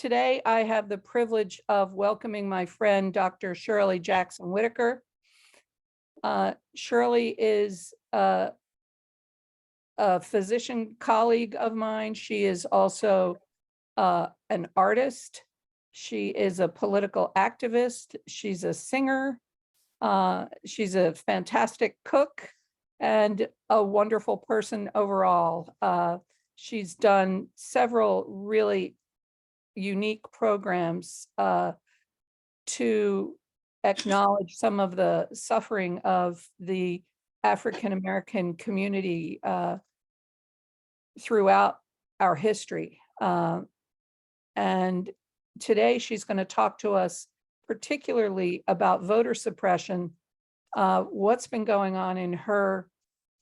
Today I have the privilege of welcoming my friend, Dr. Shirley Jackson Whitaker. Shirley is a physician colleague of mine. She is also an artist. She is a political activist. She's a singer. She's a fantastic cook and a wonderful person overall. She's done several really unique programs to acknowledge some of the suffering of the African-American community throughout our history. And today she's going to talk to us particularly about voter suppression, what's been going on in her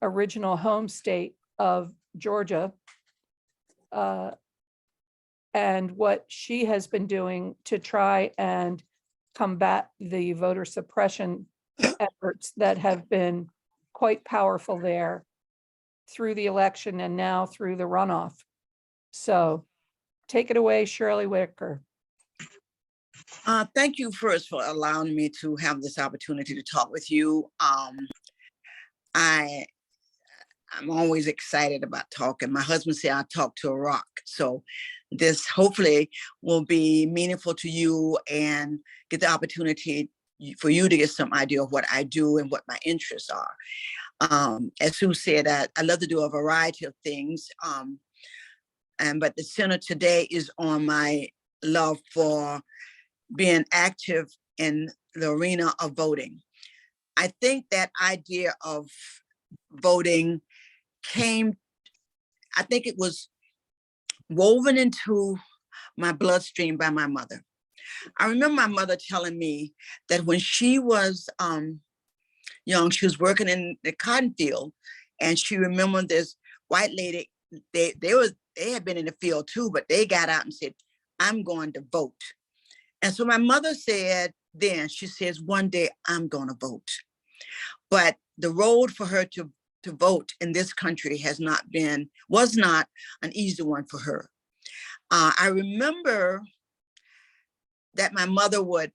original home state of Georgia, and what she has been doing to try and combat the voter suppression efforts that have been quite powerful there through the election and now through the runoff. So take it away, Shirley Whitaker. Thank you first for allowing me to have this opportunity to talk with you. I'm always excited about talking. My husband said I talk to a rock. So this hopefully will be meaningful to you and get the opportunity for you to get some idea of what I do and what my interests are. As Sue said, I love to do a variety of things. But the center today is on my love for being active in the arena of voting. I think that idea of voting I think it was woven into my bloodstream by my mother. I remember my mother telling me that when she was young, she was working in the cotton field, and she remembered this white lady. They had been in the field too, but they got out and said, "I'm going to vote." And so my mother said then, she says, "One day I'm going to vote." But the road for her to vote in this country was not an easy one for her. I remember that my mother would,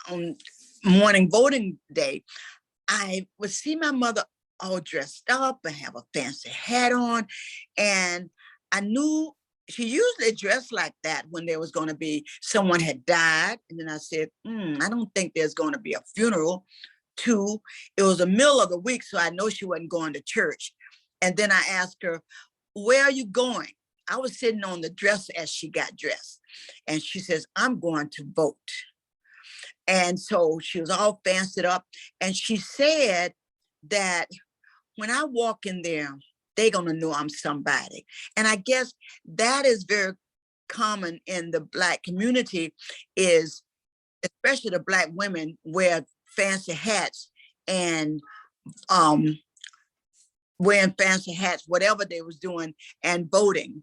on morning voting day, I would see my mother all dressed up and have a fancy hat on. And I knew she usually dressed like that when there was going to be someone had died. And then I said, I don't think there's going to be a funeral. Two, it was the middle of the week, so I know she wasn't going to church. And then I asked her, "Where are you going?" I was sitting on the dresser as she got dressed. And she says, "I'm going to vote." And so she was all fancied up. And she said that when I walk in there, they're going to know I'm somebody. And I guess that is very common in the Black community, is especially the Black women wear fancy hats and wearing fancy hats, whatever they was doing, and voting,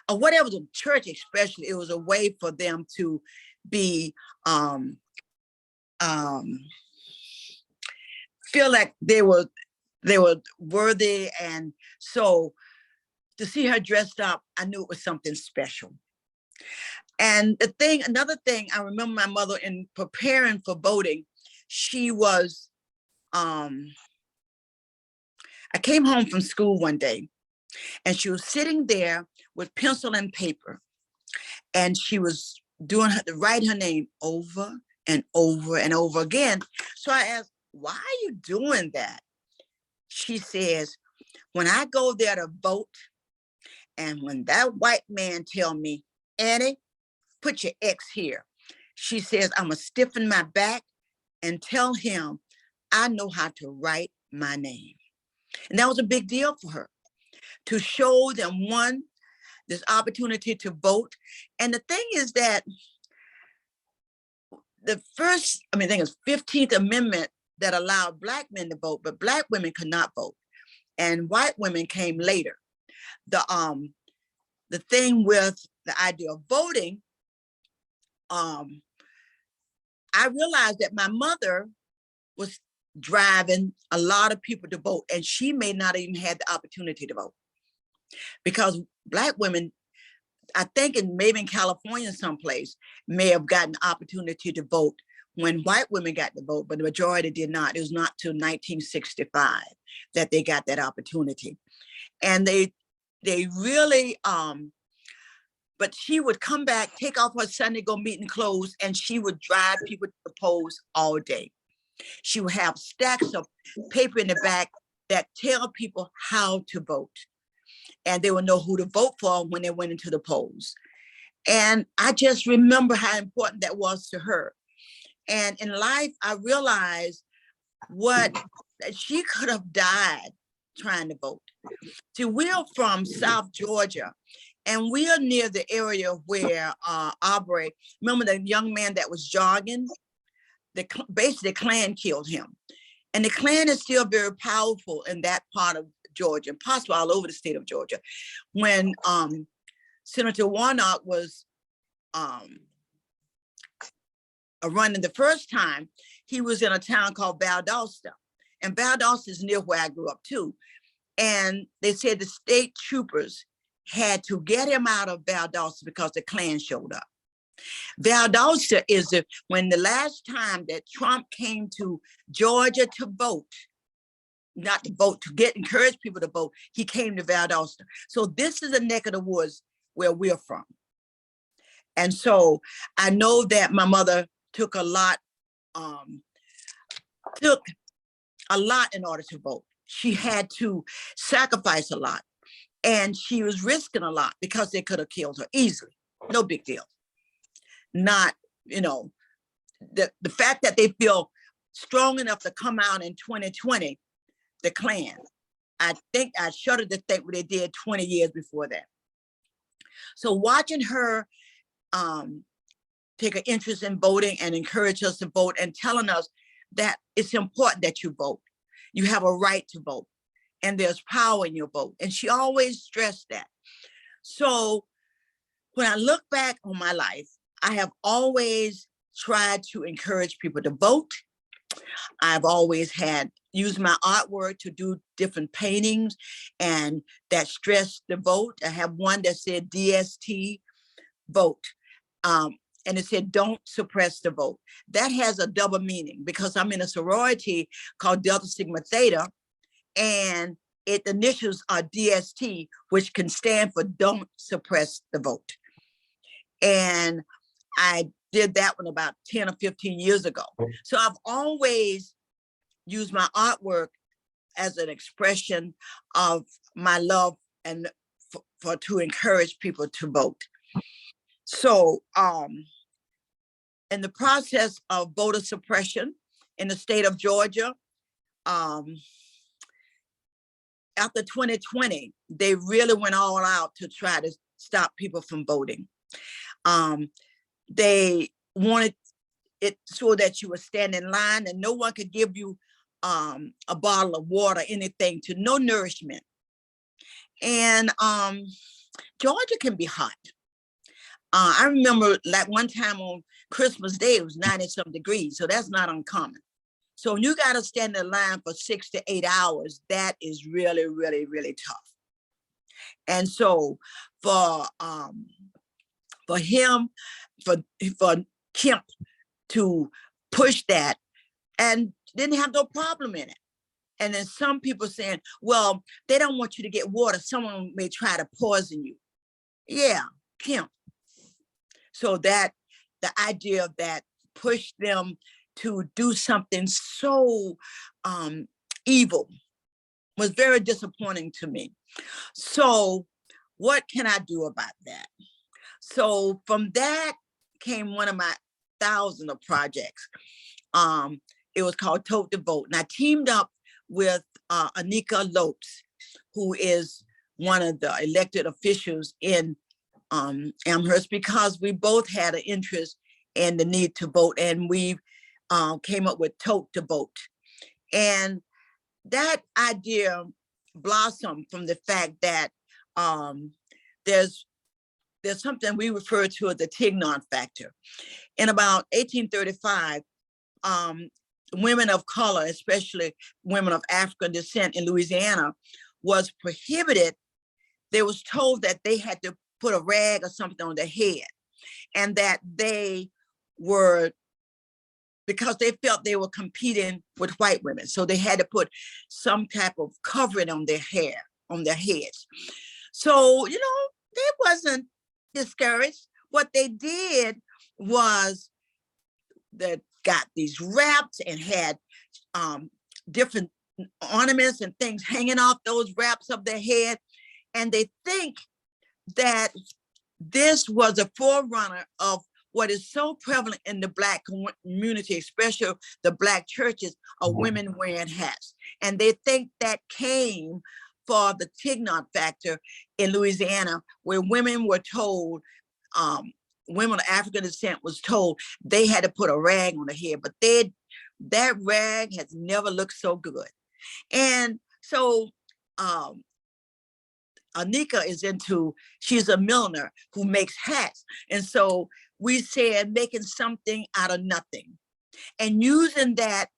or whatever, the church especially. It was a way for them to be feel like they were worthy. And so to see her dressed up, I knew it was something special. And another thing, I remember my mother, in preparing for voting, she was, I came home from school one day, and she was sitting there with pencil and paper, and she was writing her name over and over and over again. So I asked, "Why are you doing that?" She says, "When I go there to vote, and when that white man tell me, 'Annie, put your X here,' she says, I'm gonna stiffen my back and tell him I know how to write my name." And that was a big deal for her, to show them, one, this opportunity to vote. And the thing is that the first, I think it's 15th Amendment that allowed Black men to vote, but Black women could not vote. And white women came later. The thing with the idea of voting, I realized that my mother was driving a lot of people to vote, and she may not even have the opportunity to vote, because Black women I think maybe in California someplace, may have gotten the opportunity to vote when white women got to vote, but the majority did not. It was not till 1965 that they got that opportunity. And they really, but she would come back, take off her Sunday go meeting clothes, and she would drive people to the polls all day. She would have stacks of paper in the back that tell people how to vote. And they would know who to vote for when they went into the polls. And I just remember how important that was to her. And in life, I realized that she could have died trying to vote. See, we're from South Georgia, and we are near the area where Aubrey, remember the young man that was jogging? Basically, the Klan killed him. And the Klan is still very powerful in that part of Georgia, and possibly all over the state of Georgia. When Senator Warnock was running the first time, he was in a town called Valdosta. And Valdosta is near where I grew up too. And they said the state troopers had to get him out of Valdosta because the Klan showed up. Valdosta is when the last time that Trump came to Georgia to vote, not to vote, to encourage people to vote, he came to Valdosta. So this is a neck of the woods where we're from. And so I know that my mother took a lot in order to vote. She had to sacrifice a lot, and she was risking a lot because they could have killed her easily. No big deal. Not, the fact that they feel strong enough to come out in 2020, the Klan, I think I shudder to think what they did 20 years before that. So watching her take an interest in voting and encourage us to vote and telling us that it's important that you vote. You have a right to vote, and there's power in your vote. And she always stressed that. So when I look back on my life, I have always tried to encourage people to vote. I've always used my artwork to do different paintings and that stress the vote. I have one that said DST, vote. And it said, don't suppress the vote. That has a double meaning because I'm in a sorority called Delta Sigma Theta, and the initials are DST, which can stand for don't suppress the vote. And I did that one about 10 or 15 years ago. So I've always used my artwork as an expression of my love and to encourage people to vote. So in the process of voter suppression in the state of Georgia, after 2020, they really went all out to try to stop people from voting. They wanted it so that you would stand in line and no one could give you a bottle of water, anything, to no nourishment. And Georgia can be hot. I remember like one time on Christmas Day, it was 90-some degrees, so that's not uncommon. So when you got to stand in line for 6 to 8 hours, that is really, really, really tough. And so for Kemp to push that and didn't have no problem in it. And then some people saying, well, they don't want you to get water. Someone may try to poison you. Yeah, Kemp. So that the idea of that pushed them to do something so evil was very disappointing to me. So what can I do about that? So from that came one of my thousands of projects. It was called Tote2Vote. And I teamed up with Anika Lopes, who is one of the elected officials in Amherst, because we both had an interest in the need to vote, and we came up with Tote2Vote. And that idea blossomed from the fact that there's something we refer to as the Tignon factor. In about 1835, women of color, especially women of African descent in Louisiana, was prohibited. They was told that they had to put a rag or something on their head, and that they were, because they felt they were competing with white women, so they had to put some type of covering on their hair, on their heads. So, you know, they wasn't discouraged. What they did was that got these wraps and had different ornaments and things hanging off those wraps of their head. And they think that this was a forerunner of what is so prevalent in the Black community, especially the Black churches, of women wearing hats. And they think that came for the Tignon factor in Louisiana, where women were told, women of African descent was told they had to put a rag on their head, but that rag has never looked so good. And so Anika is she's a milliner who makes hats. And so we said making something out of nothing and using that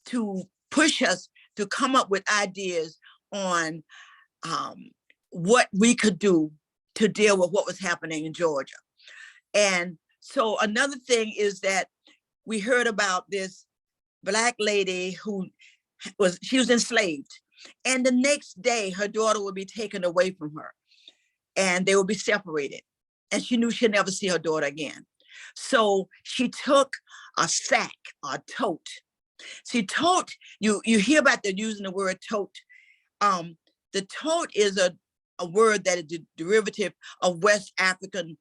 to push us to come up with ideas on what we could do to deal with what was happening in Georgia. And so another thing is that we heard about this Black lady who was enslaved. And the next day, her daughter would be taken away from her and they would be separated. And she knew she'd never see her daughter again. So she took a sack, a tote. See, tote, you hear about them using the word tote. The tote is a word that is the derivative of West African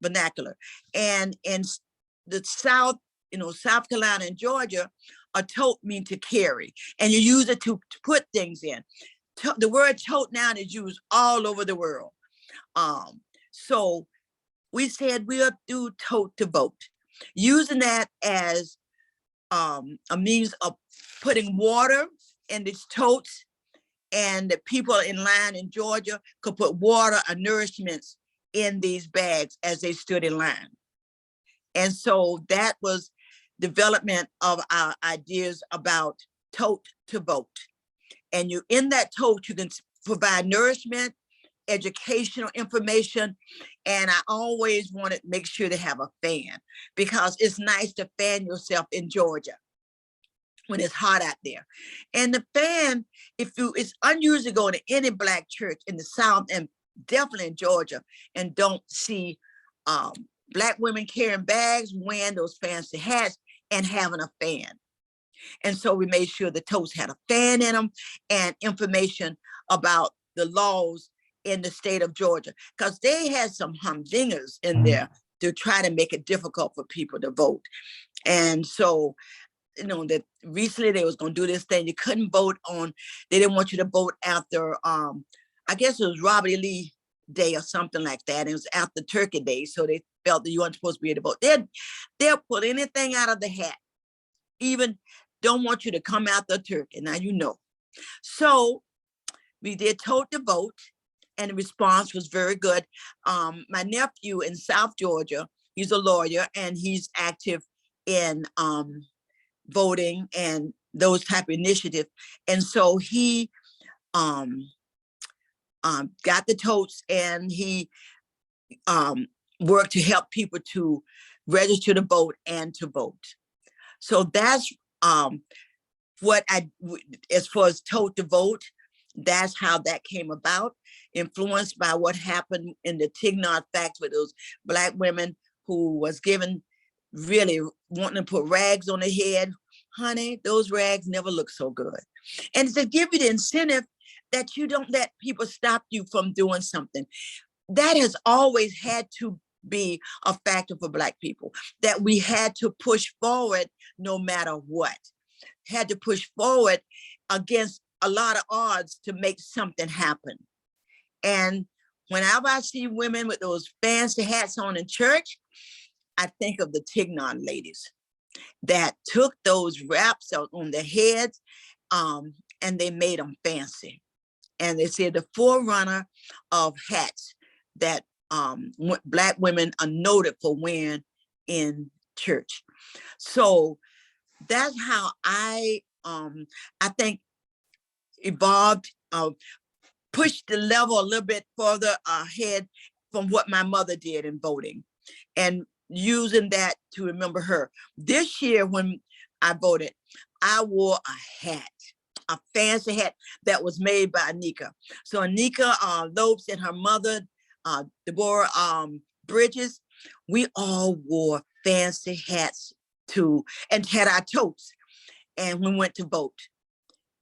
vernacular. And in the South, South Carolina and Georgia, a tote means to carry, and you use it to put things in. The word tote now is used all over the world. So we said we'll do Tote2Vote, using that as a means of putting water in these totes, and the people in line in Georgia could put water or nourishments in these bags as they stood in line. And so that was development of our ideas about Tote2Vote. And in that tote, you can provide nourishment, educational information. And I always wanted to make sure to have a fan, because it's nice to fan yourself in Georgia when it's hot out there. And the fan, it's unusual to go to any Black church in the South and definitely in Georgia and don't see Black women carrying bags, wearing those fancy hats, and having a fan. And so we made sure the totes had a fan in them and information about the laws in the state of Georgia, because they had some humdingers in there to try to make it difficult for people to vote. And so, that recently they was going to do this thing. You couldn't vote on, they didn't want you to vote after, I guess it was Robert E. Lee Day or something like that. It was after Turkey Day. So they felt that you weren't supposed to be able to vote. They'll pull anything out of the hat, even don't want you to come out the turkey. Now, So we did Tote2Vote, and the response was very good. My nephew in South Georgia, he's a lawyer, and he's active in voting and those type of initiatives. And so he got the totes, and he worked to help people to register to vote and to vote. So that's what as far as Tote2Vote, that's how that came about, influenced by what happened in the Tignon facts with those Black women who was given, really wanting to put rags on their head. Honey, those rags never look so good. And to give you the incentive that you don't let people stop you from doing something. That has always had to be a factor for Black people, that we had to push forward no matter what. Had to push forward against a lot of odds to make something happen. And whenever I see women with those fancy hats on in church, I think of the Tignon ladies that took those wraps out on their heads and they made them fancy. And they said the forerunner of hats that Black women are noted for wearing in church. So that's how I think evolved, pushed the level a little bit further ahead from what my mother did in voting, and using that to remember her. This year when I voted, I wore a hat, a fancy hat that was made by Anika. So Anika Lopes and her mother, Deborah Bridges, we all wore fancy hats too, and had our totes, and we went to vote.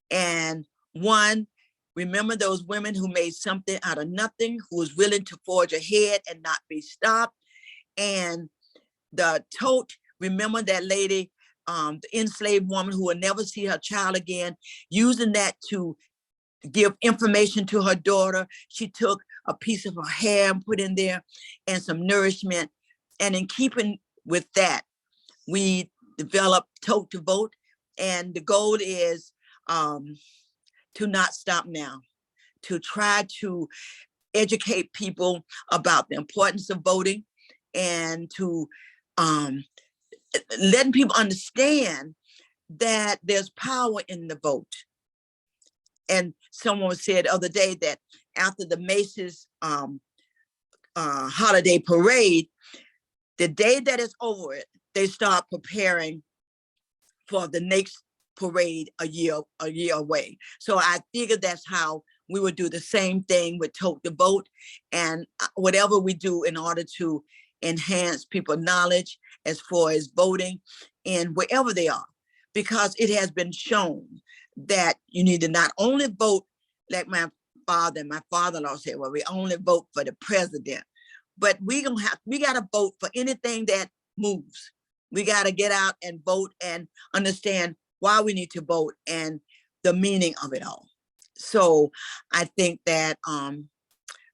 And one, remember those women who made something out of nothing, who was willing to forge ahead and not be stopped. And the tote, remember that lady, the enslaved woman who will never see her child again, using that to give information to her daughter. She took a piece of her hair and put in there, and some nourishment. And in keeping with that, we developed Tote2Vote, and the goal is to not stop now, to try to educate people about the importance of voting, and to letting people understand that there's power in the vote. And someone said the other day that after the Macy's holiday parade, the day that it's over, they start preparing for the next parade a year away. So I figured that's how we would do the same thing with Tote2Vote, and whatever we do in order to enhance people's knowledge as far as voting and wherever they are, because it has been shown that you need to not only vote like my father and my father-in-law said, well, we only vote for the president, but we gotta vote for anything that moves. We gotta get out and vote and understand why we need to vote and the meaning of it all. So I think that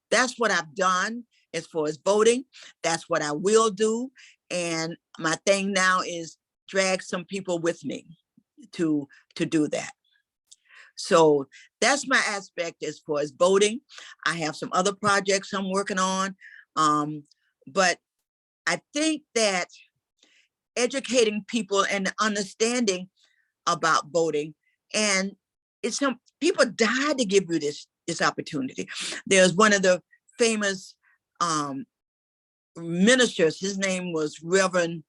that's what I've done as far as voting. That's what I will do. And my thing now is drag some people with me to do that. So that's my aspect as far as voting. I have some other projects I'm working on. But I think that educating people and understanding about voting, and it's some people died to give you this opportunity. There's one of the famous ministers, his name was Reverend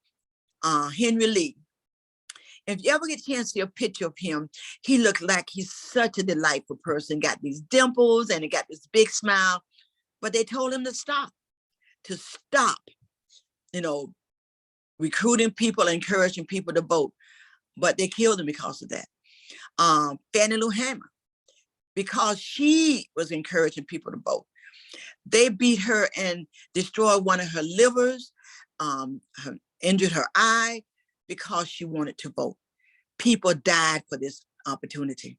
Henry Lee. If you ever get a chance to see a picture of him, he looked like he's such a delightful person, got these dimples and he got this big smile, but they told him to stop, you know, recruiting people, encouraging people to vote, but they killed him because of that. Fannie Lou Hamer, because she was encouraging people to vote, they beat her and destroyed one of her livers, injured her eye because she wanted to vote. People died for this opportunity.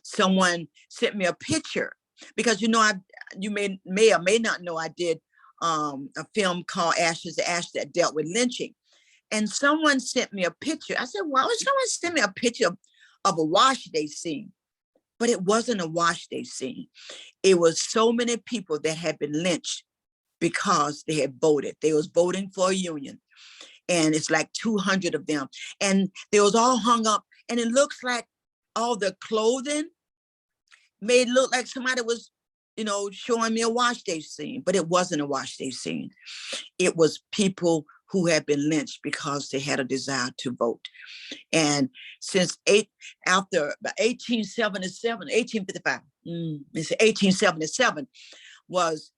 Someone sent me a picture because, you know, you may or may not know, I did a film called Ashes to Ashes that dealt with lynching. And someone sent me a picture. I said, why would someone send me a picture of a wash day scene? But it wasn't a wash day scene. It was so many people that had been lynched because they had voted. They was voting for a union. And it's like 200 of them. And they was all hung up. And it looks like all the clothing made it look like somebody was, you know, showing me a wash day scene. But it wasn't a wash day scene. It was people who had been lynched because they had a desire to vote. And since after 1877 was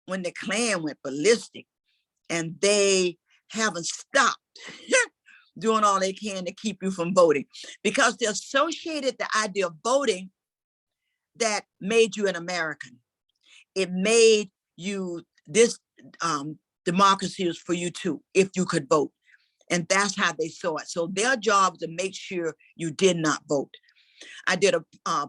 when the Klan went ballistic, and they haven't stopped doing all they can to keep you from voting, because they associated the idea of voting that made you an American. It made you, this democracy was for you too, if you could vote. And that's how they saw it. So their job was to make sure you did not vote. I did a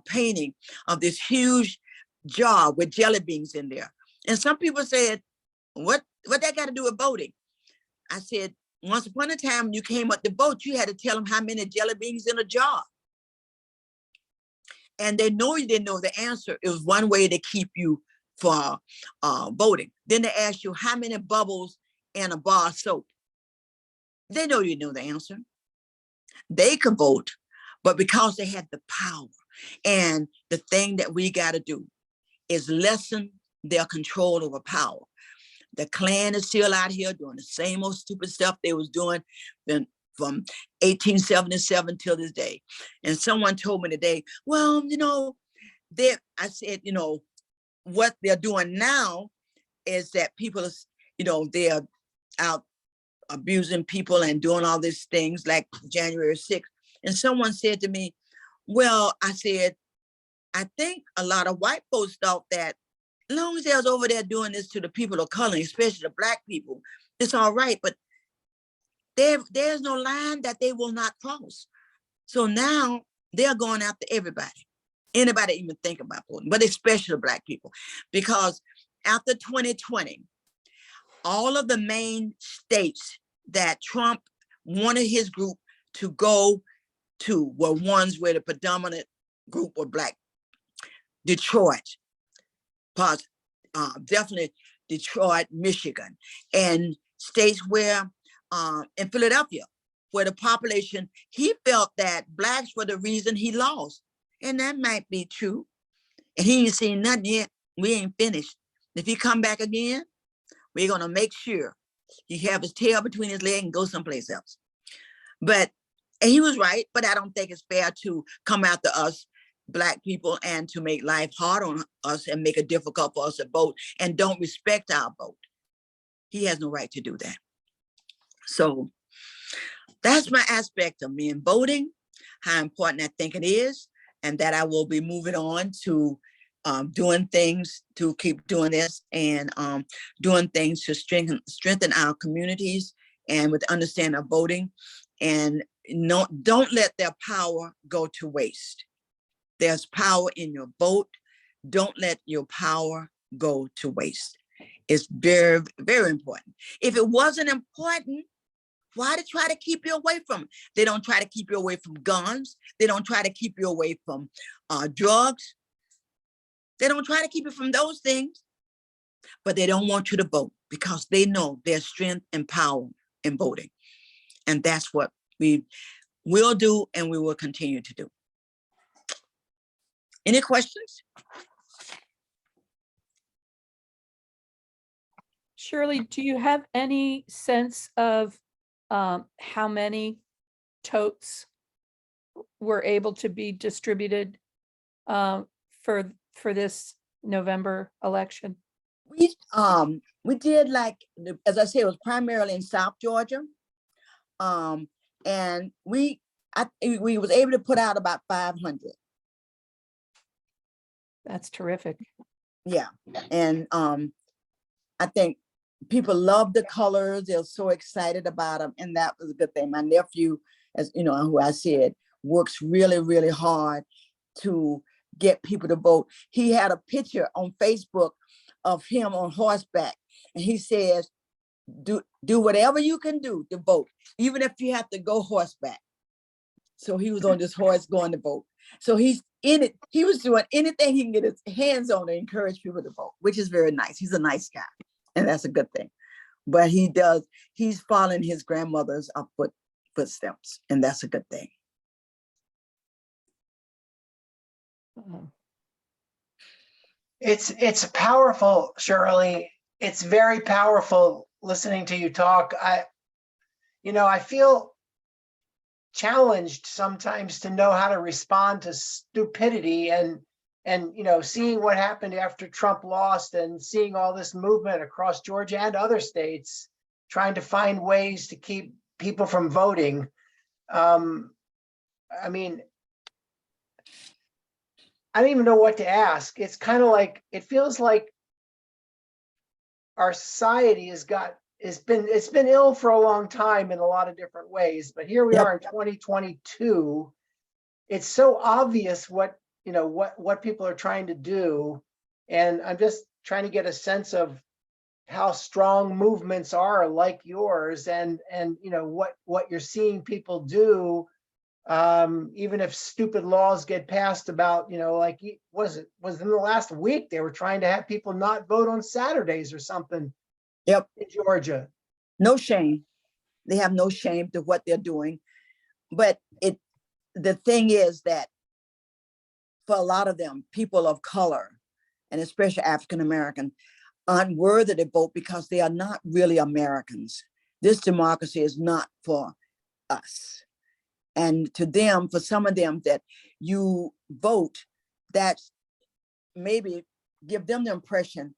painting of this huge jar with jelly beans in there. And some people said, what that got to do with voting? I said, once upon a time, when you came up to vote, you had to tell them how many jelly beans in a jar. And they know you didn't know the answer. It was one way to keep you for voting. Then they asked you how many bubbles in a bar of soap. They know you know the answer. They could vote, but because they had the power. And the thing that we got to do is lessen their control over power. The Klan is still out here doing the same old stupid stuff they was doing from 1877 till this day. And someone told me today, well, I said, what they're doing now is that people, they're out abusing people and doing all these things like January 6th. And someone said to me, well, I said, I think a lot of white folks thought that as long as they was over there doing this to the people of color, especially the Black people, it's all right. But there's no line that they will not cross. So now they're going after everybody. Anybody even think about voting, but especially Black people. Because after 2020, all of the main states that Trump wanted his group to go to were ones where the predominant group were Black. Detroit, definitely Detroit, Michigan, and states where, in Philadelphia, where the population, he felt that Blacks were the reason he lost. And that might be true. And he ain't seen nothing yet. We ain't finished. If he come back again, we're gonna make sure he have his tail between his legs and go someplace else. And he was right, but I don't think it's fair to come after us Black people and to make life hard on us and make it difficult for us to vote and don't respect our vote. He has no right to do that. So that's my aspect of me in voting, how important I think it is, and that I will be moving on to doing things to keep doing this and doing things to strengthen our communities and with understanding of voting, and don't let their power go to waste. There's power in your vote. Don't let your power go to waste. It's very, very important. If it wasn't important, why to try to keep you away from it? They don't try to keep you away from guns. They don't try to keep you away from drugs. They don't try to keep you from those things, but they don't want you to vote because they know there's strength and power in voting. And that's what we will do and we will continue to do. Any questions? Shirley, do you have any sense of how many totes were able to be distributed for this November election? We did, like, as I said, it was primarily in South Georgia. And we was able to put out about 500. That's terrific. Yeah. And I think people love the colors. They're so excited about them. And that was a good thing. My nephew, as you know, who I said, works really, really hard to get people to vote. He had a picture on Facebook of him on horseback. And he says, do whatever you can do to vote, even if you have to go horseback. So he was on this horse going to vote. So he's in it. He was doing anything he can get his hands on to encourage people to vote, which is very nice. He's a nice guy, and that's a good thing. But he's following his grandmother's footsteps, and that's a good thing. It's powerful, Shirley. It's very powerful listening to you talk. I feel challenged sometimes to know how to respond to stupidity and seeing what happened after Trump lost and seeing all this movement across Georgia and other states trying to find ways to keep people from voting. I mean, I don't even know what to ask. It's kind of like, it feels like our society it's been ill for a long time in a lot of different ways, but here we are in 2022. It's so obvious what people are trying to do. And I'm just trying to get a sense of how strong movements are like yours and what you're seeing people do. Even if stupid laws get passed about, like, was in the last week, they were trying to have people not vote on Saturdays or something. Yep. In Georgia. No shame. They have no shame to what they're doing. But the thing is that for a lot of them, people of color, and especially African American, aren't worthy to vote because they are not really Americans. This democracy is not for us. And to them, for some of them that you vote, that maybe give them the impression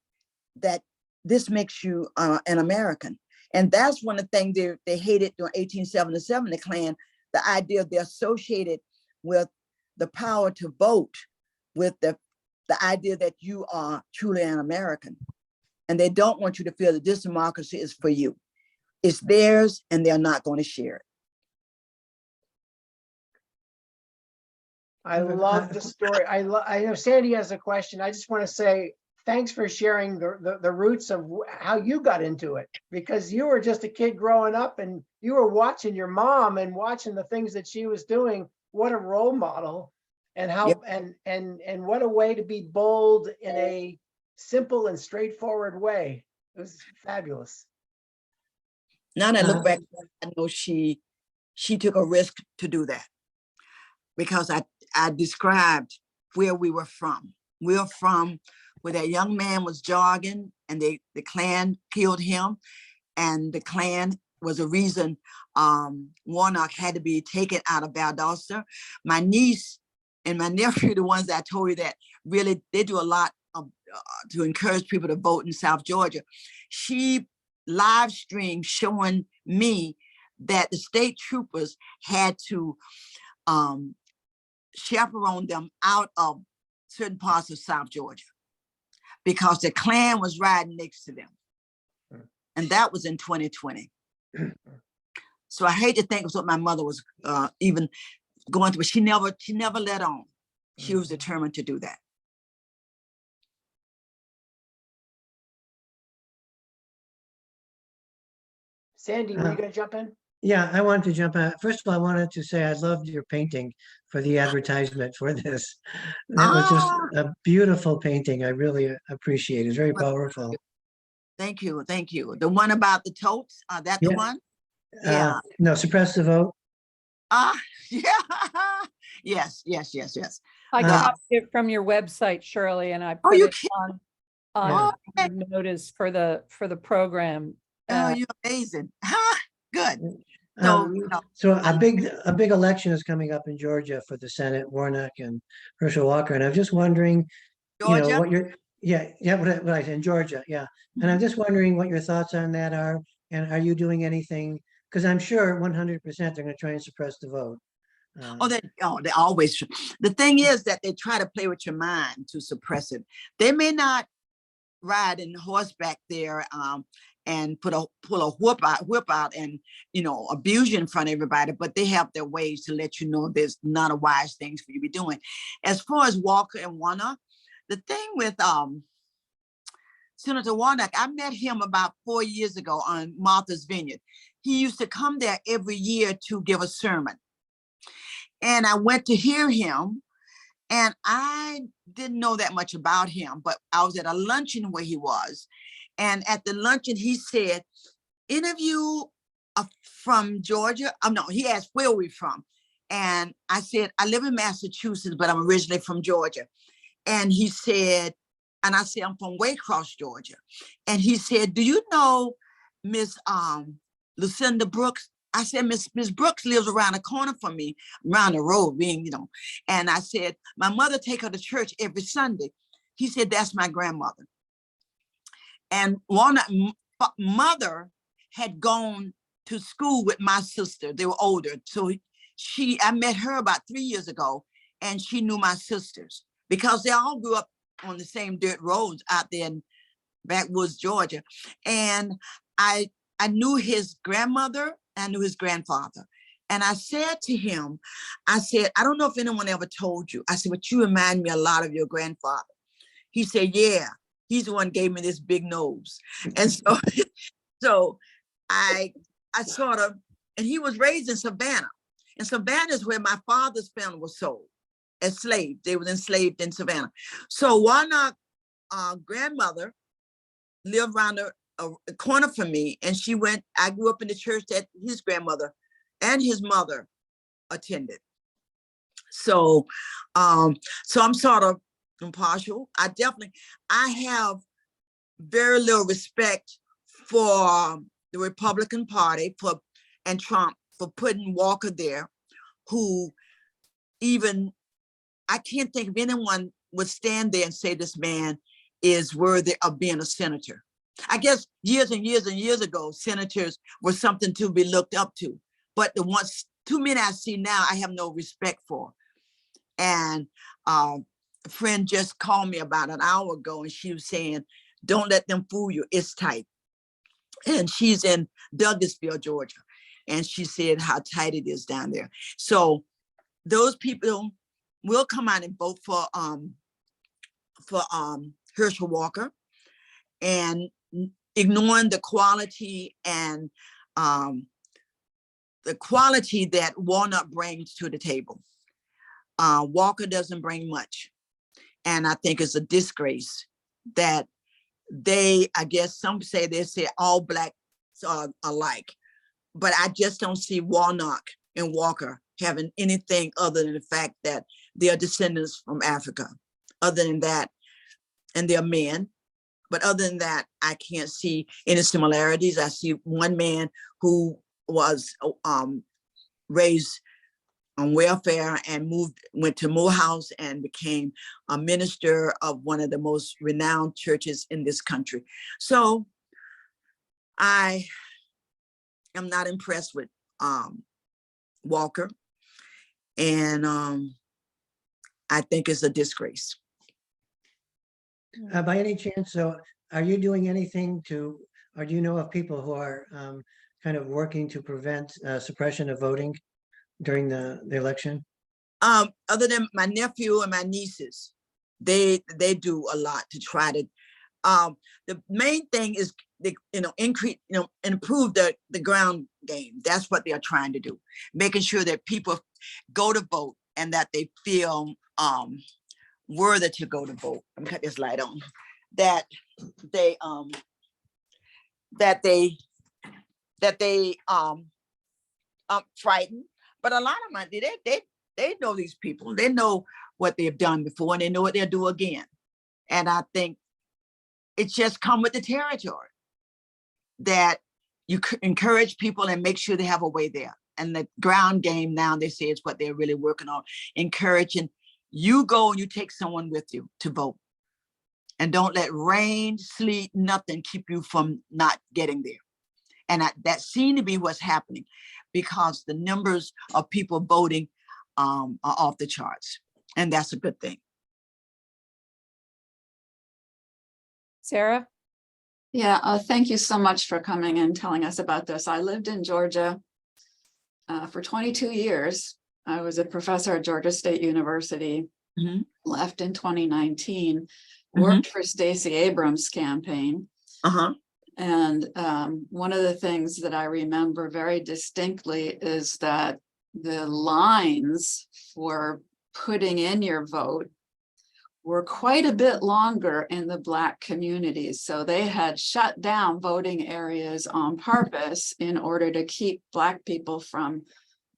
that this makes you an American. And that's one of the things they hated during 1877, the Klan, the idea they're associated with the power to vote, with the idea that you are truly an American. And they don't want you to feel that this democracy is for you. It's theirs, and they're not going to share it. I love the story. I know Sandy has a question. I just want to say thanks for sharing the roots of how you got into it, because you were just a kid growing up and you were watching your mom and watching the things that she was doing. What a role model, and how Yep. and what a way to be bold in a simple and straightforward way. It was fabulous. Now that I look back, I know she took a risk to do that, because I described where we were from. We were from where that young man was jogging and the Klan killed him, and the Klan was a reason Warnock had to be taken out of Valdosta. My niece and my nephew, the ones that I told you that really, they do a lot to encourage people to vote in South Georgia. She live streamed showing me that the state troopers had to chaperone them out of certain parts of South Georgia because the Klan was riding next to them. And that was in 2020. So I hate to think of what my mother was even going through, but she never let on. She was determined to do that. Sandy, were you going to jump in? Yeah, I wanted to jump out. First of all, I wanted to say I loved your painting for the advertisement for this. That was just a beautiful painting. I really appreciate it. It's very powerful. Thank you. Thank you. The one about the totes, that the Yeah. one? Yeah. No, suppress the vote. Yeah. Yes. I copied it from your website, Shirley, and I put you it on notice for the program. Oh, you're amazing. Good. So, So a big election is coming up in Georgia for the Senate, Warnock and Herschel Walker. And I'm just wondering, Georgia? you know, what your, what I said in Georgia. Yeah. And I'm just wondering what your thoughts on that are. And are you doing anything? Because I'm sure 100% they're going to try and suppress the vote. They always. The thing is that they try to play with your mind to suppress it. They may not ride in horseback there and pull a whip out and abuse you in front of everybody, but they have their ways to let you know there's not a wise things for you to be doing. As far as Walker and Warnock, the thing with Senator Warnock, I met him about 4 years ago on Martha's Vineyard. He used to come there every year to give a sermon. And I went to hear him, and I didn't know that much about him, but I was at a luncheon where he was. And at the luncheon, he said, any of you are from Georgia? No, he asked, where are we from? And I said, I live in Massachusetts, but I'm originally from Georgia. And he said, and I said, I'm from Waycross, Georgia. And he said, do you know Miss Lucinda Brooks? I said, Miss Brooks lives around the corner from me, around the road, and I said, my mother take her to church every Sunday. He said, that's my grandmother. And Warnock mother had gone to school with my sister. They were older. So I met her about 3 years ago, and she knew my sisters because they all grew up on the same dirt roads out there in backwoods, Georgia. And I knew his grandmother, I knew his grandfather. And I said to him, I said, I don't know if anyone ever told you. I said, but you remind me a lot of your grandfather. He said, yeah, he's the one who gave me this big nose. And so I sort of, and he was raised in Savannah. And Savannah is where my father's family was sold as slaves. They were enslaved in Savannah. So Warnock grandmother lived around a corner from me, and I grew up in the church that his grandmother and his mother attended. So I'm sort of impartial. I have very little respect for the Republican Party and Trump for putting Walker there, who I can't think of anyone would stand there and say this man is worthy of being a senator. I guess years and years and years ago, senators were something to be looked up to, but too many I see now, I have no respect for. And a friend just called me about an hour ago, and she was saying, don't let them fool you, it's tight. And she's in Douglasville, Georgia. And she said how tight it is down there. So those people will come out and vote for Herschel Walker, and ignoring the quality and the quality that Walnut brings to the table. Walker doesn't bring much. And I think it's a disgrace that I guess some say they say all Blacks are alike, but I just don't see Walnut and Walker having anything other than the fact that they are descendants from Africa. Other than that, and they're men, but other than that, I can't see any similarities. I see one man who was raised on welfare and went to Morehouse and became a minister of one of the most renowned churches in this country. So I am not impressed with Walker, and I think it's a disgrace. By any chance, so are you doing anything or do you know of people who are kind of working to prevent suppression of voting during the election? Other than my nephew and my nieces, they do a lot to try to. The main thing is increase, improve the ground game. That's what they are trying to do, making sure that people go to vote and that they feel worthy to go to vote. Let me cut this light on. That they frightened, but a lot of them they know these people. They know what they've done before, and they know what they'll do again. And I think it's just come with the territory that you encourage people and make sure they have a way there. And the ground game now, they say, is what they're really working on, encouraging you go and you take someone with you to vote. And don't let rain, sleet, nothing keep you from not getting there. And that seemed to be what's happening, because the numbers of people voting are off the charts. And that's a good thing. Sarah? Yeah, thank you so much for coming and telling us about this. I lived in Georgia for 22 years. I was a professor at Georgia State University, left in 2019, worked for Stacey Abrams' campaign. And one of the things that I remember very distinctly is that the lines for putting in your vote were quite a bit longer in the Black communities. So they had shut down voting areas on purpose in order to keep Black people from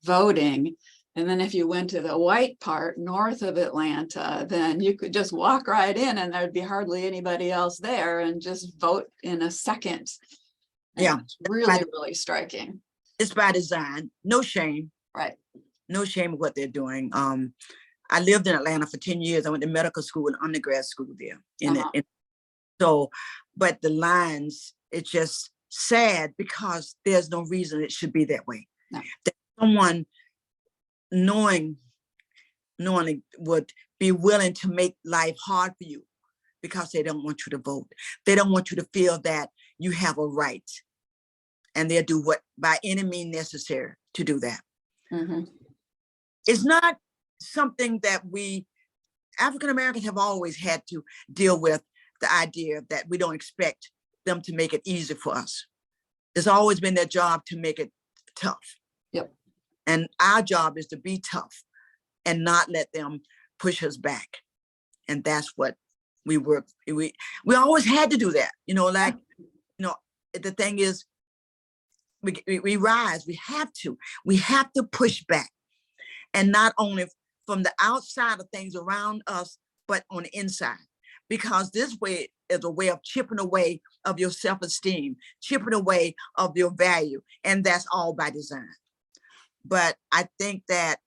voting. And then if you went to the white part north of Atlanta, then you could just walk right in and there'd be hardly anybody else there and just vote in a second. And yeah, it's really, really striking. It's by design. No shame. Right. No shame of what they're doing. I lived in Atlanta for 10 years. I went to medical school and undergrad school there. So, but the lines, it's just sad because there's no reason it should be that way. No. That someone knowing would be willing to make life hard for you because they don't want you to vote. They don't want you to feel that you have a right, and they'll do what by any means necessary to do that. It's not something that we African Americans have always had to deal with, the idea that we don't expect them to make it easy for us. It's always been their job to make it tough. Yep. And our job is to be tough and not let them push us back. And that's what we always had to do that. The thing is, we rise, we have to push back. And not only from the outside of things around us, but on the inside, because this way is a way of chipping away of your self-esteem, chipping away of your value, and that's all by design. But I think that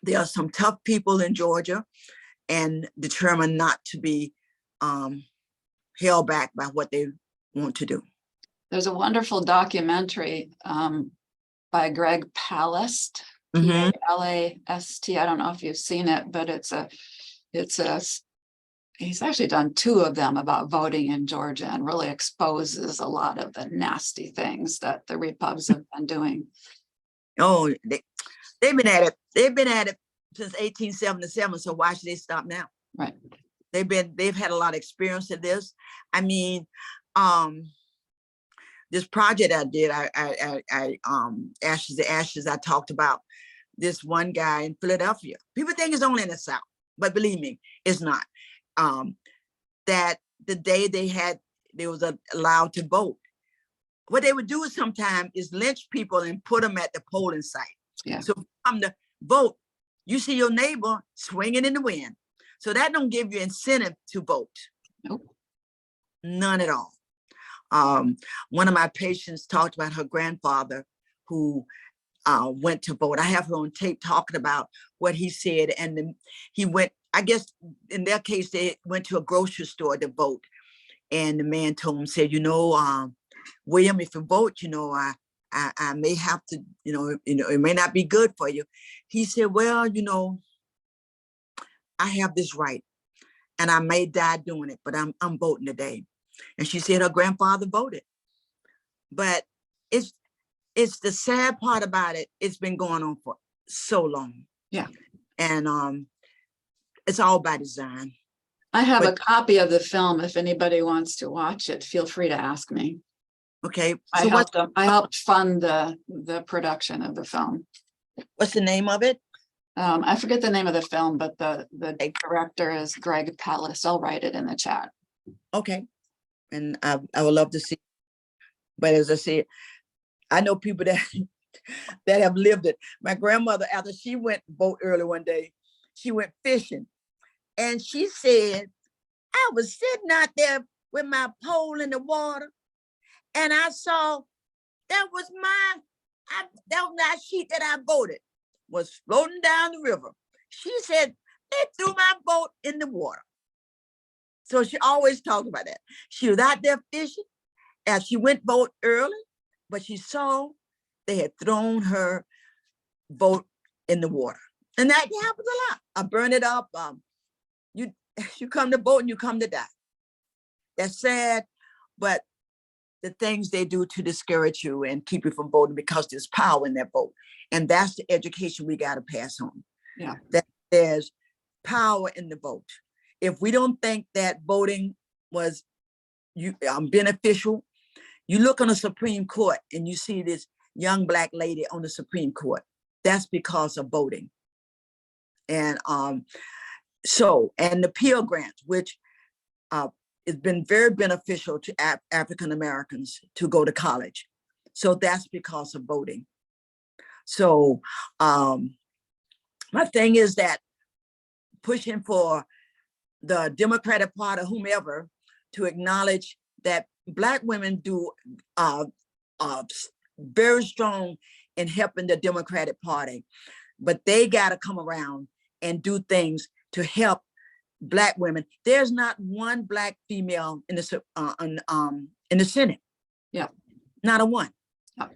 there are some tough people in Georgia and determined not to be held back by what they want to do. There's a wonderful documentary by Greg Palast, Mhm. Palast. I don't know if you've seen it, but he's actually done 2 of them about voting in Georgia and really exposes a lot of the nasty things that the Repubs have been doing. Oh, they've been at it. They've been at it since 1877. So why should they stop now? Right. They've had a lot of experience in this. I mean, this project I did, Ashes to Ashes, I talked about this one guy in Philadelphia. People think it's only in the South, but believe me, it's not. That the day they was allowed to vote, what they would do sometimes is lynch people and put them at the polling site. Yeah. So come to vote, you see your neighbor swinging in the wind. So that don't give you incentive to vote. Nope. None at all. One of my patients talked about her grandfather who went to vote. I have her on tape talking about what he said. And then he went, I guess in their case, they went to a grocery store to vote. And the man told him, said, William, if you vote, I may have to, it may not be good for you. He said, well, I have this right and I may die doing it, but I'm voting today. And she said her grandfather voted. But it's the sad part about it. It's been going on for so long. Yeah. And it's all by design. I have a copy of the film. If anybody wants to watch it, feel free to ask me. Okay. I So helped fund the production of the film. what's the name of it? I forget the name of the film, but the director is Greg Palast. I'll write it in the chat. Okay. And I would love to see. But as I said, I know people that have lived it. My grandmother, after she went to vote early one day, she went fishing. And she said, I was sitting out there with my pole in the water, and I saw that was that sheet that I voted was floating down the river. She said, they threw my vote in the water. So she always talked about that. She was out there fishing, and she went vote early, but she saw they had thrown her vote in the water. And that happens a lot. I burn it up. You come to vote and you come to die. That's sad, but the things they do to discourage you and keep you from voting because there's power in that vote. And that's the education we got to pass on. Yeah. That there's power in the vote. If we don't think that voting was beneficial, you look on the Supreme Court and you see this young Black lady on the Supreme Court. That's because of voting. And and the Pell Grants, which has been very beneficial to African Americans to go to college. So that's because of voting. So my thing is that pushing for the Democratic Party, whomever, to acknowledge that Black women do very strong in helping the Democratic Party, but they got to come around and do things to help Black women. There's not one Black female in the Senate. Yeah, not a one. No.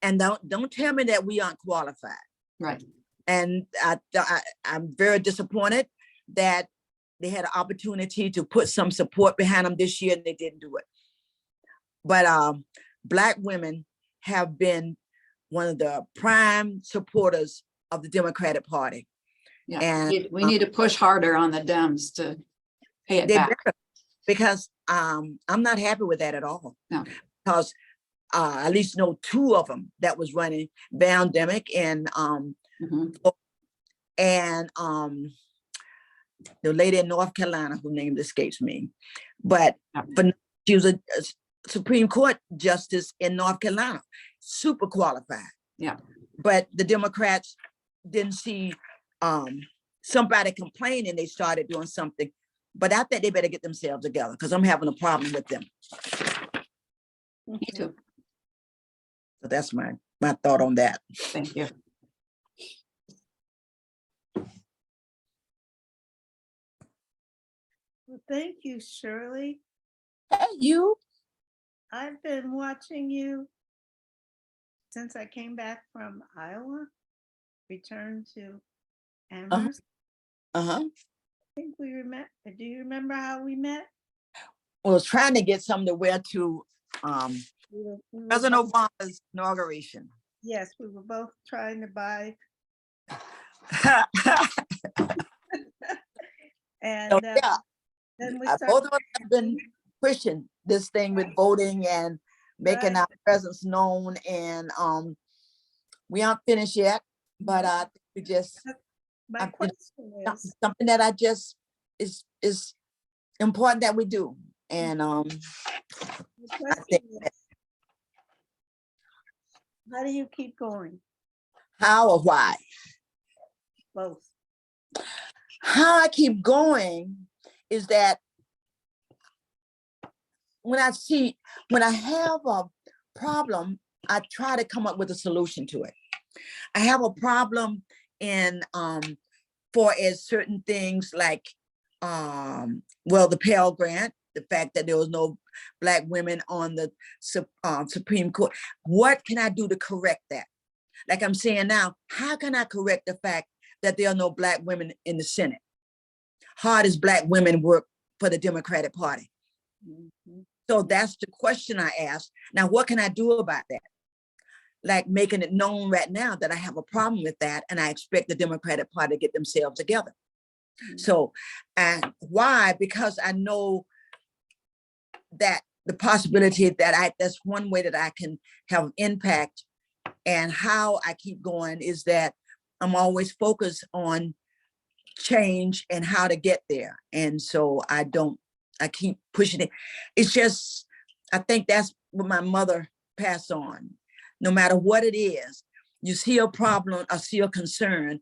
And don't tell me that we aren't qualified. Right. And I'm very disappointed that they had an opportunity to put some support behind them this year and they didn't do it. But Black women have been one of the prime supporters of the Democratic Party. Yeah, and we need to push harder on the Dems to pay it back. Because I'm not happy with that at all. No. Because I at least know 2 of them that was running, Van Demick and the lady in North Carolina whose name escapes me, but she was a Supreme Court justice in North Carolina, super qualified. Yeah. But the Democrats didn't see somebody complained and they started doing something. But I think they better get themselves together because I'm having a problem with them. Me too. So that's my thought on that. Thank you. Well, thank you, Shirley. Hey, you. I've been watching you since I came back from Iowa, returned to Amherst. Uh-huh. I think we met. Do you remember how we met? I was trying to get something to wear to We were President both- Obama's inauguration. Yes, we were both trying to buy, and So, yeah, then we both started. of us have been pushing this thing with voting and making Right. our presence known. And we aren't finished yet, but we just My you know, question is, something that I just is important that we do. And the I question think is, how do you keep going? how or why? Both. How I keep going is that when I have a problem, I try to come up with a solution to it. I have a problem in for as certain things like well, the Pell Grant, the fact that there was no Black women on the Supreme Court. What can I do to correct that? Like I'm saying now, how can I correct the fact that there are no Black women in the Senate? Hard as Black women work for the Democratic Party. Mhm. So that's the question I asked. Now, what can I do about that? Like making it known right now that I have a problem with that, and I expect the Democratic Party to get themselves together. So, and why? Because I know that the possibility that that's one way that I can have impact. And how I keep going is that I'm always focused on change and how to get there. And so I keep pushing it. It's just, I think that's what my mother passed on. No matter what it is, you see a problem or see a concern,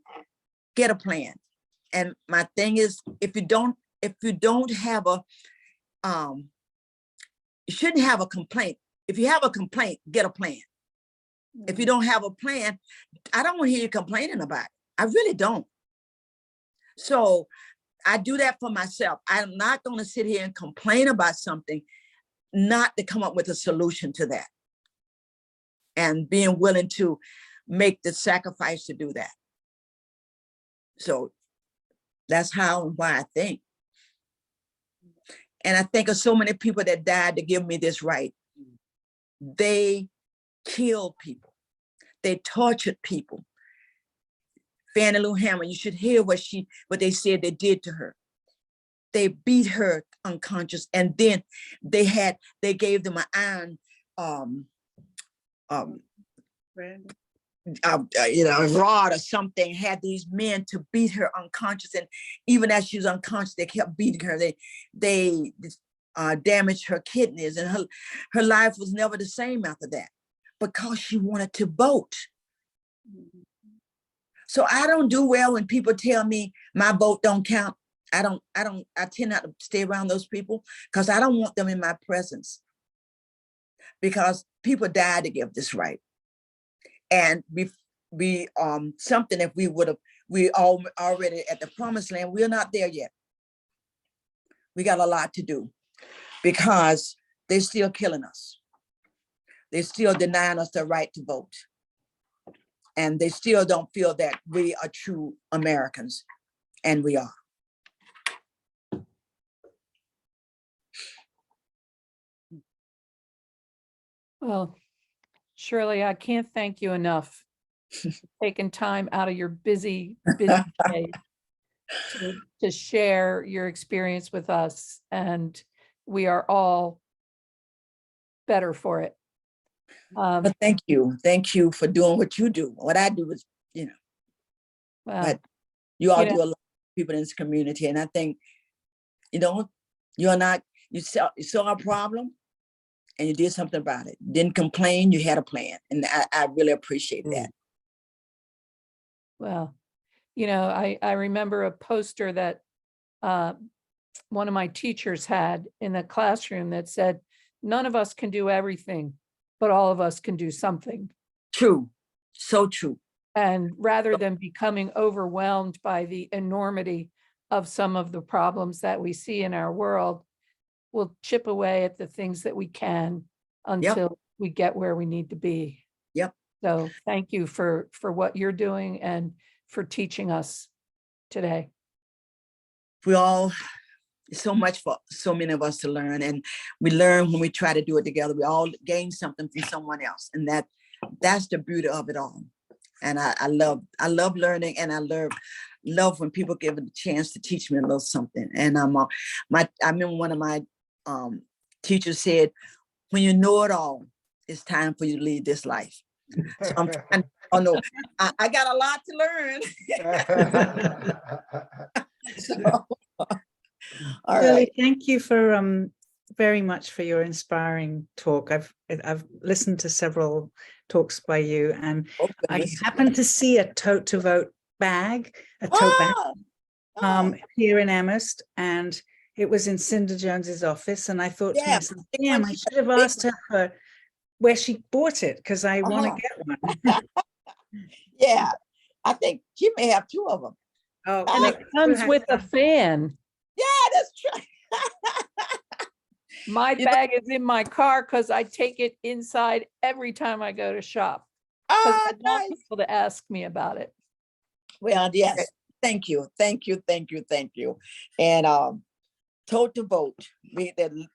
get a plan. And my thing is, if you don't have a, you shouldn't have a complaint. If you have a complaint, get a plan. If you don't have a plan, I don't want to hear you complaining about it. I really don't. So I do that for myself. I'm not going to sit here and complain about something, not to come up with a solution to that. And being willing to make the sacrifice to do that. So that's how and why I think. And I think of so many people that died to give me this right. They killed people. They tortured people. Fannie Lou Hamer, you should hear what they said they did to her. They beat her unconscious, and then they gave them an iron Brandon. a rod or something, had these men to beat her unconscious. And even as she was unconscious, they kept beating her. They damaged her kidneys, and her life was never the same after that because she wanted to vote. So I don't do well when people tell me my vote don't count. I tend not to stay around those people because I don't want them in my presence, because people died to give this right. And be something, if we all already at the promised land, we're not there yet. We got a lot to do because they're still killing us. They're still denying us the right to vote. And they still don't feel that we are true Americans, and we are. Well, Shirley, I can't thank you enough for taking time out of your busy day to share your experience with us, and we are all better for it. But thank you for doing what you do. What I do is, Well, but you all you know- do a lot of people in this community, and I think, you saw a problem and you did something about it. Didn't complain, you had a plan, and I really appreciate that. well, You know, I remember a poster that one of my teachers had in the classroom that said, none of us can do everything, but all of us can do something. True. So true. And rather than becoming overwhelmed by the enormity of some of the problems that we see in our world, we'll chip away at the things that we can until we get where we need to be. Yep. So thank you for what you're doing and for teaching us today. We all, so much for so many of us to learn, and we learn when we try to do it together. We all gain something from someone else, and that's the beauty of it all. And I love learning, and I love when people give it a chance to teach me a little something. And I remember one of my teachers said, when you know it all, it's time for you to leave this life. So I'm trying, oh no, I got a lot to learn. So, all Shirley, right. thank you for very much for your inspiring talk. I've listened to several talks by you, and Oh, I goodness. happened to see a Tote2Vote bag, a tote bag, here in Amherst, and it was in Cinda Jones's office, and I thought to myself, damn, I should have asked her for where she bought it, because I want to get one. Yeah, I think she may have two of them. Oh, And look, it comes who with a has- fan. Yeah, that's true. My You know- bag is in my car because I take it inside every time I go to shop. Because I want nice. people to ask me about it. Well, yes. Thank you. Thank you. Thank you. Thank you. And Tote2Vote.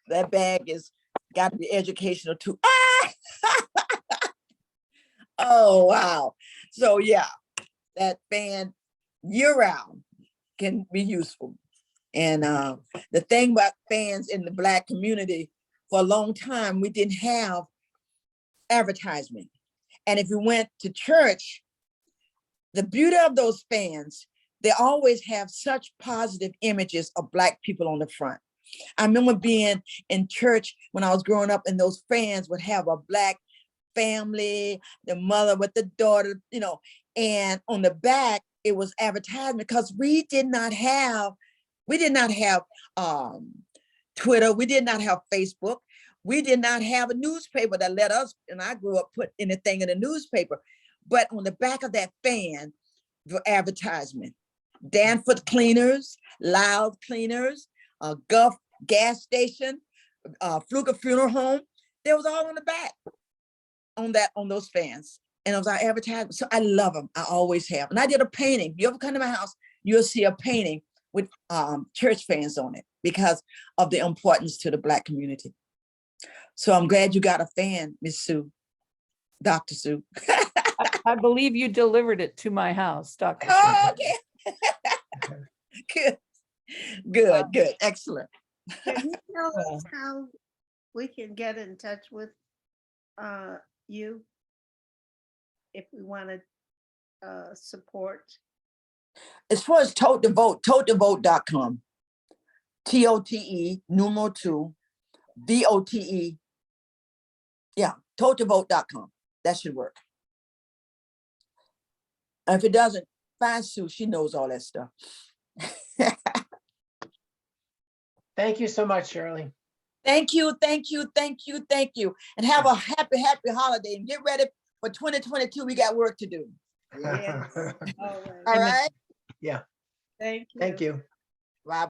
That bag is got to be educational too. Oh, wow. So yeah, that fan year round can be useful. And the thing about fans in the Black community, for a long time, we didn't have advertisement. And if you went to church, the beauty of those fans, they always have such positive images of Black people on the front. I remember being in church when I was growing up, and those fans would have a Black family, the mother with the daughter, you know, and on the back, it was advertisement, because we did not have Twitter. We did not have Facebook. We did not have a newspaper that let us, and I grew up, put anything in a newspaper. But on the back of that fan, the advertisement, Danforth Cleaners, Loud Cleaners, Guff gas station, Fluker Funeral Home. They was all on the back on those fans. And it was our advertisement. So I love them. I always have. And I did a painting. You ever come to my house, you'll see a painting with church fans on it because of the importance to the Black community. So I'm glad you got a fan, Miss Sue, Dr. Sue. I believe you delivered it to my house, Dr. Oh, okay. Good. Excellent. Can you tell us how we can get in touch with you if we want to support? As far as Tote2Vote, Tote2Vote.com. TOTE, numeral 2, VOTE. Yeah, Tote2Vote.com. That should work. And if it doesn't, find Sue. She knows all that stuff. Thank you so much, Shirley. Thank you. And have a happy holiday, and get ready for 2022. We got work to do. Yes. All right. Yeah, Thank you. thank you. Bye.